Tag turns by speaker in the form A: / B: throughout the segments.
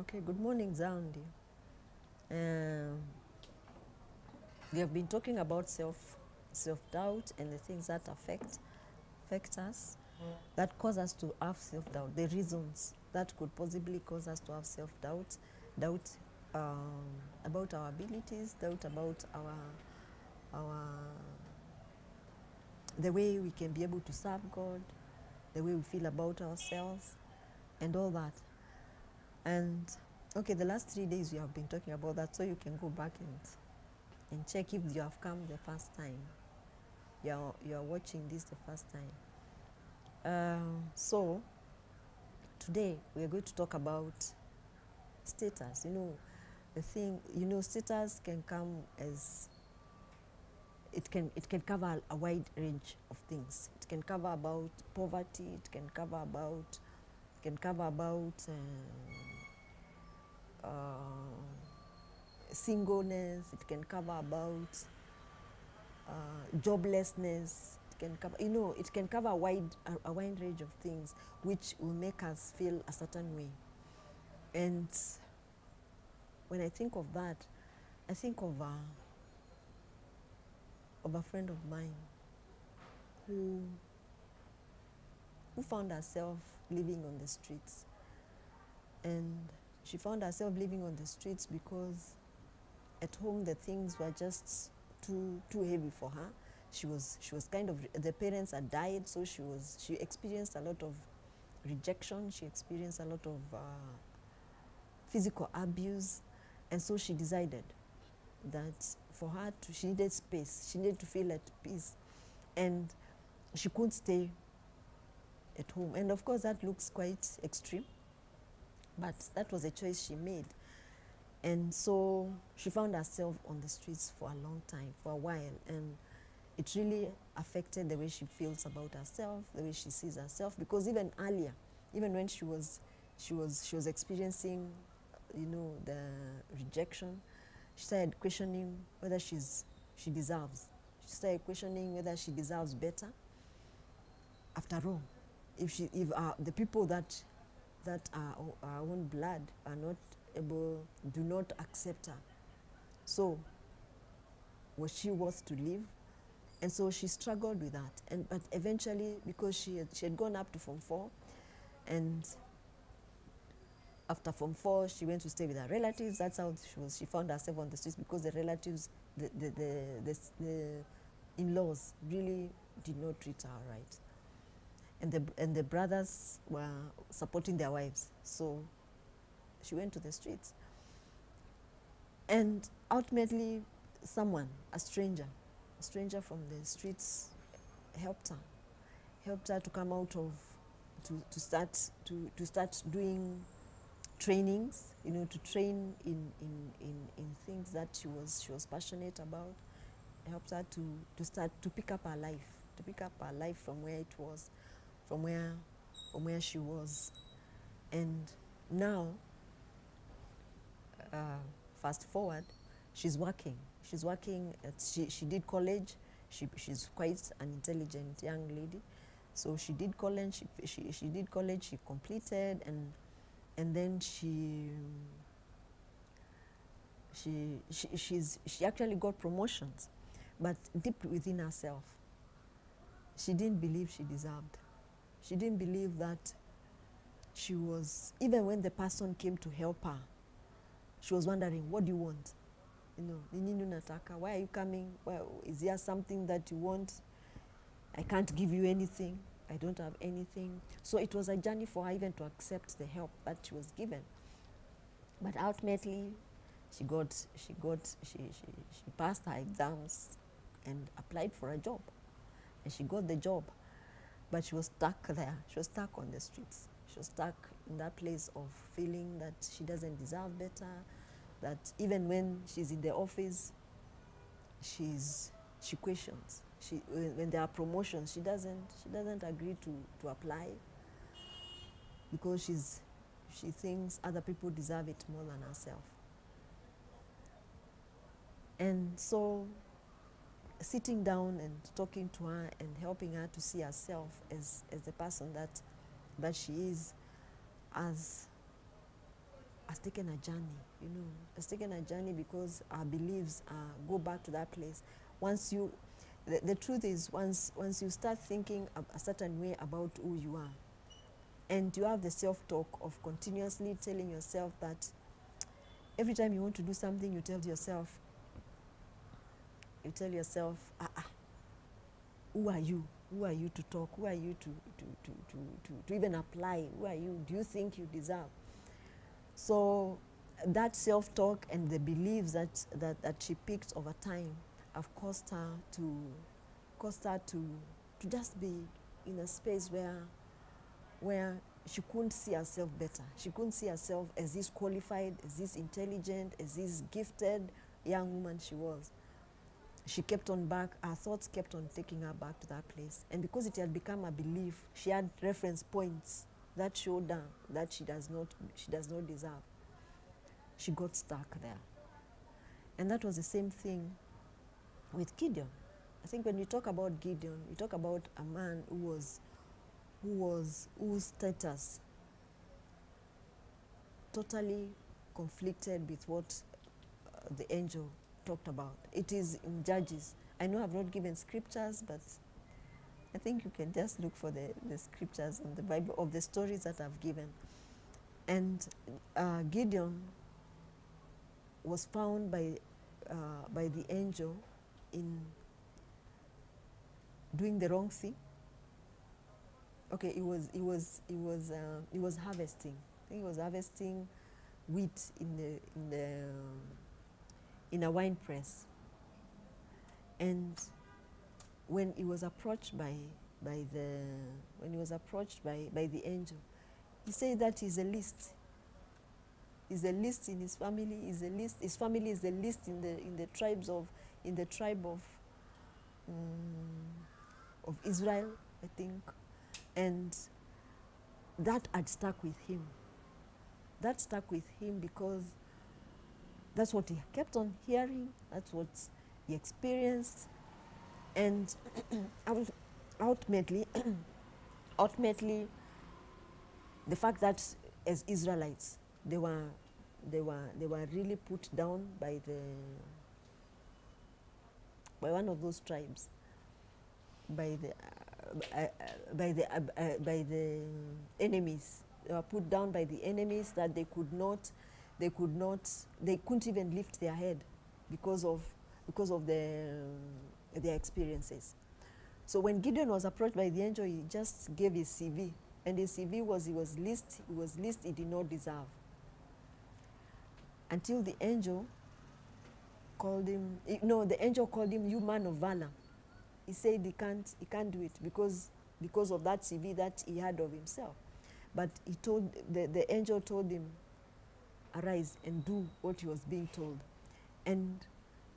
A: Okay, good morning, Zaundi. We have been talking about self-doubt and the things that affect us, that cause us to have self-doubt, the reasons that could possibly cause us to have self-doubt, doubt about our abilities, doubt about the way we can be able to serve God, the way we feel about ourselves, and all that. And okay, the last 3 days we have been talking about that, so you can go back and check if you have come the first time. You are watching this the first time. So today we are going to talk about status. Status can come as it can cover a wide range of things. It can cover about poverty. It can cover about singleness. It can cover about joblessness. It can cover, it can cover a wide range of things which will make us feel a certain way. And when I think of that, I think of a friend of mine who found herself living on the streets. And she found herself living on the streets because at home the things were just too heavy for her. She was kind of, the parents had died, so she experienced a lot of rejection. She experienced a lot of physical abuse, and so she decided that for her she needed space. She needed to feel at peace, and she couldn't stay at home. And of course that looks quite extreme, but that was a choice she made. And so she found herself on the streets for a long time, for a while, and it really affected the way she feels about herself, the way she sees herself. Because even earlier, even when she was experiencing, the rejection, she started questioning whether she deserves. She started questioning whether she deserves better. After all, if the people that are our own blood are not able, do not accept her, so was she worth to live? And so she struggled with that. But eventually, because she had gone up to Form 4, and after Form 4 she went to stay with her relatives. That's how she found herself on the streets, because the relatives, the in-laws really did not treat her right, and the brothers were supporting their wives, so she went to the streets. And ultimately someone, a stranger from the streets helped her to come out of, to start doing trainings, to train in things that she was passionate about. Helped her to start to pick up her life from where it was, from where she was. And now, fast forward, she's working. She did college. She's quite an intelligent young lady, so she did college. She did college. She completed, and then she actually got promotions, but deep within herself, she didn't believe she deserved. She didn't believe that she was, even when the person came to help her, she was wondering, what do you want? Nini nataka? Why are you coming? Well, is there something that you want? I can't give you anything. I don't have anything. So it was a journey for her even to accept the help that she was given. But ultimately, she passed her exams and applied for a job, and she got the job. But she was stuck there. She was stuck on the streets. She was stuck in that place of feeling that she doesn't deserve better, that even when she's in the office, she questions. When there are promotions, she doesn't agree to apply, because she thinks other people deserve it more than herself. And so sitting down and talking to her and helping her to see herself as the person that she is, as has taken a journey, you know, has taken a journey because our beliefs go back to that place. Once you, the truth is, once you start thinking a certain way about who you are, and you have the self-talk of continuously telling yourself that every time you want to do something, you tell yourself, who are you? Who are you to talk? Who are you to even apply? Who are you? Do you think you deserve? So that self-talk and the beliefs that she picked over time have caused her to just be in a space where she couldn't see herself better. She couldn't see herself as this qualified, as this intelligent, as this gifted young woman she was. She kept on back, her thoughts kept on taking her back to that place. And because it had become a belief, she had reference points that showed her that she does not deserve. She got stuck there. And that was the same thing with Gideon. I think when we talk about Gideon, we talk about a man whose status totally conflicted with what the angel talked about. It is in Judges. I know I've not given scriptures, but I think you can just look for the scriptures in the Bible of the stories that I've given. And Gideon was found by the angel in doing the wrong thing. Okay, he was harvesting. I think he was harvesting wheat in a wine press. And when he was approached by the angel, he said that he's a least. He's a least in his family. His family is the least in the tribe of Israel, I think. And that had stuck with him. That stuck with him because that's what he kept on hearing. That's what he experienced. And ultimately, the fact that as Israelites, they were really put down by one of those tribes, by the enemies. They were put down by the enemies that they couldn't even lift their head because of their experiences. So when Gideon was approached by the angel, he just gave his CV, and his CV was he was least he did not deserve. Until the angel called him, the angel called him, "You man of valor." He said he can't do it because of that CV that he had of himself. But he told the angel told him, "Arise and do what he was being told." And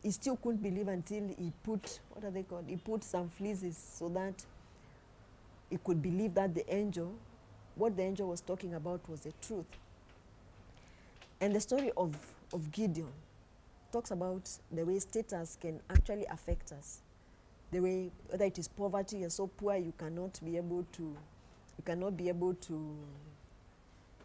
A: he still couldn't believe until he put, what are they called? He put some fleeces so that he could believe that what the angel was talking about was the truth. And the story of Gideon talks about the way status can actually affect us. The way, whether it is poverty, you're so poor you cannot be able to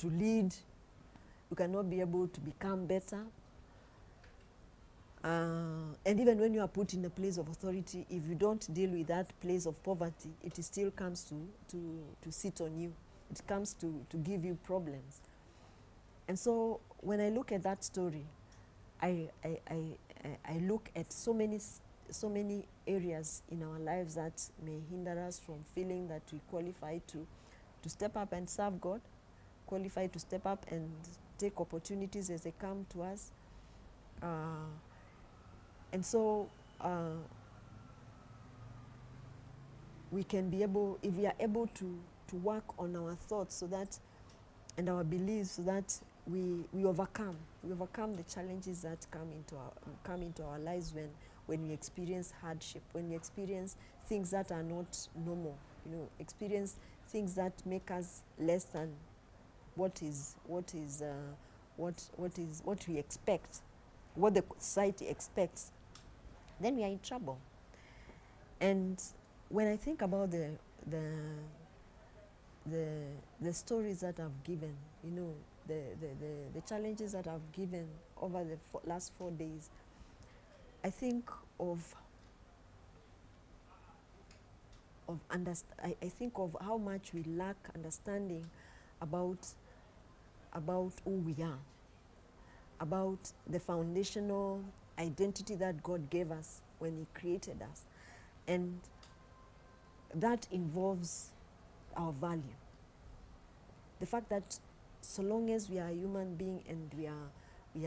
A: lead, you cannot be able to become better. And even when you are put in a place of authority, if you don't deal with that place of poverty, it still comes to sit on you. It comes to give you problems. And so when I look at that story, I look at so many areas in our lives that may hinder us from feeling that we qualify to step up and serve God, qualify to step up and take opportunities as they come to us. And so we can be able, if we are able to work on our thoughts so that, and our beliefs, so that we overcome the challenges that come into our lives when we experience hardship, when we experience things that are not normal, experience things that make us less than what we expect, what the society expects, then we are in trouble. And when I think about the stories that I've given, the challenges that I've given over the last 4 days, I think I think of how much we lack understanding about who we are, about the foundational identity that God gave us when He created us. And that involves our value. The fact that so long as we are a human being and we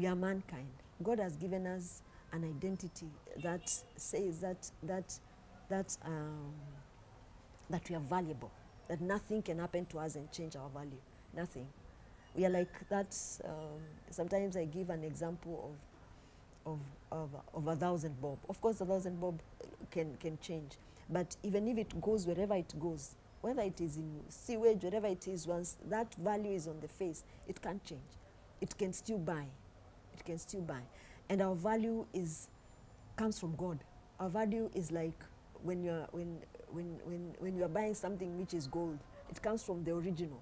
A: are mankind, God has given us an identity that says that we are valuable, that nothing can happen to us and change our value. Nothing. We are like that. Sometimes I give an example of 1,000 bob. Of course, 1,000 bob can change, but even if it goes wherever it goes, whether it is in sewage, wherever it is, once that value is on the face, it can't change. It can still buy. It can still buy. And our value comes from God. Our value is like when you are buying something which is gold, it comes from the original.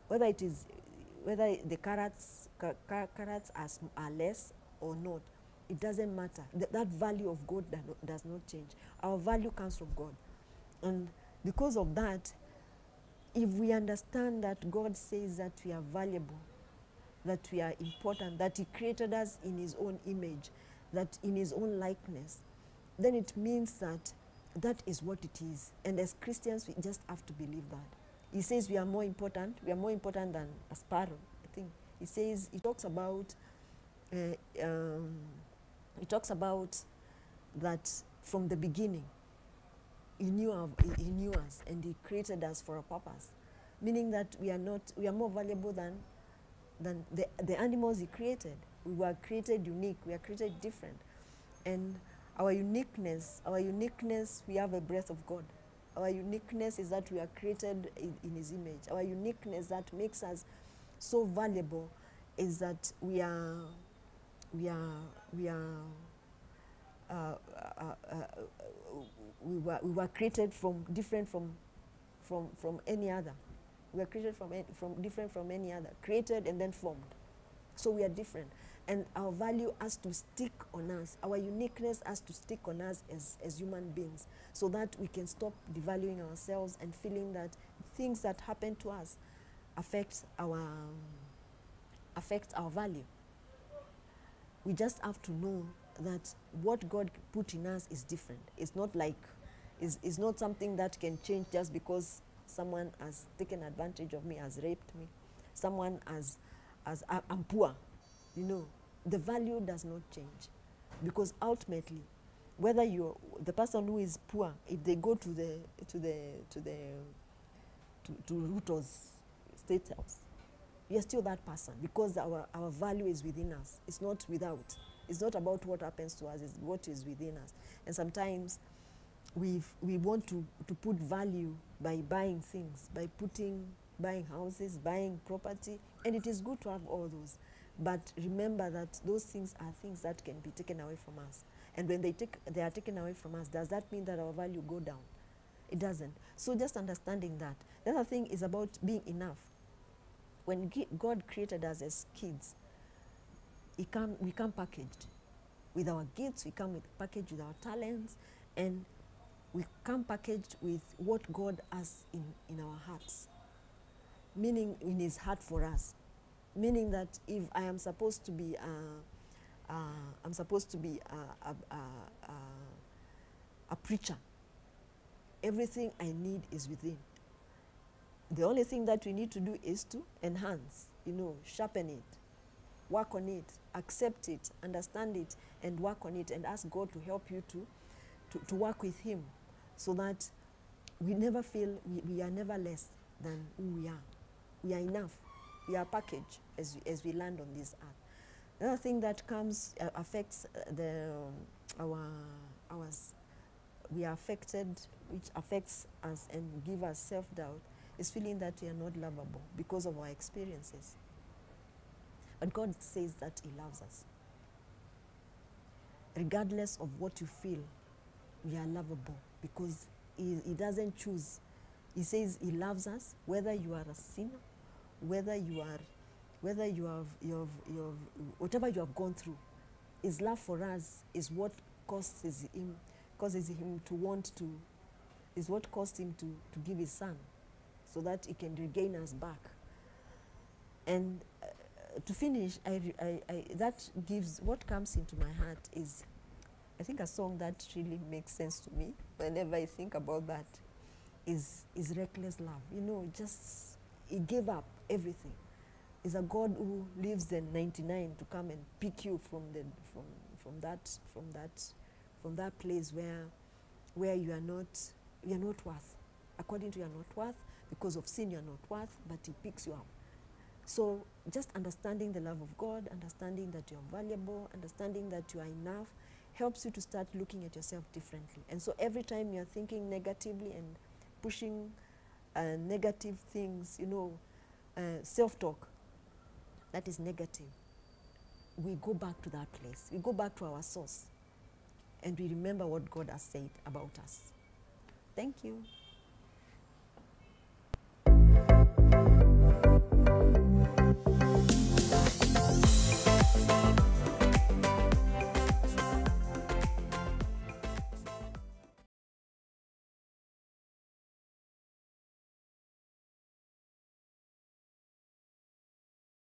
A: Whether the carats are less or not, it doesn't matter. That value of gold does not change. Our value comes from God. And because of that, if we understand that God says that we are valuable, that we are important, that He created us in His own image, that in His own likeness, then it means that is what it is. And as Christians, we just have to believe that. He says we are more important than a sparrow, I think. He talks about that from the beginning, He knew us and He created us for a purpose, meaning that we are more valuable than the animals He created. We were created unique. We are created different, and our uniqueness, we have a breath of God. Our uniqueness is that we are created in His image. Our uniqueness that makes us so valuable is that we were created different from any other. We are created different from any other, created and then formed. So we are different, and our value has to stick on us. Our uniqueness has to stick on us as human beings, so that we can stop devaluing ourselves and feeling that things that happen to us affect our value. We just have to know that what God put in us is different. It's not something that can change just because someone has taken advantage of me, has raped me, someone I'm poor. The value does not change, because ultimately, whether you're the person who is poor, if they go to Ruto's state house, you're still that person, because our value is within us. It's not without. It's not about what happens to us, it's what is within us. And sometimes we want to put value by buying things, by buying houses, buying property, and it is good to have all those. But remember that those things are things that can be taken away from us. And when they are taken away from us, does that mean that our value go down? It doesn't. So just understanding that. The other thing is about being enough. When God created us as kids, we come packaged with our gifts, we come packaged with our talents, and we come packaged with what God has in our hearts, meaning in His heart for us. Meaning that if I am supposed to be a preacher, everything I need is within. The only thing that we need to do is to enhance, sharpen it, work on it, accept it, understand it, and work on it, and ask God to help you to work with Him, so that we never feel we are never less than who we are. We are enough. We are packaged as we land on this earth. Another thing that affects we are affected, which affects us and give us self-doubt, is feeling that we are not lovable because of our experiences. But God says that He loves us. Regardless of what you feel, we are lovable, because He doesn't choose. He says He loves us, whether you are a sinner whether you are, whether you have, whatever you have gone through, his love for us is what causes him to want to, is what caused him to give his son, so that he can regain us back. And to finish, that gives, what comes into my heart is, I think a song that really makes sense to me whenever I think about that is reckless love. You know, just, he gave up everything. Is a God who leaves the 99 to come and pick you from that place where you are not worth. According to you are not worth, because of sin you are not worth, but he picks you up. So just understanding the love of God, understanding that you are valuable, understanding that you are enough, helps you to start looking at yourself differently. And so every time you're thinking negatively and pushing negative things, you know, self-talk, that is negative, we go back to that place. We go back to our source, and we remember what God has said about us. Thank you.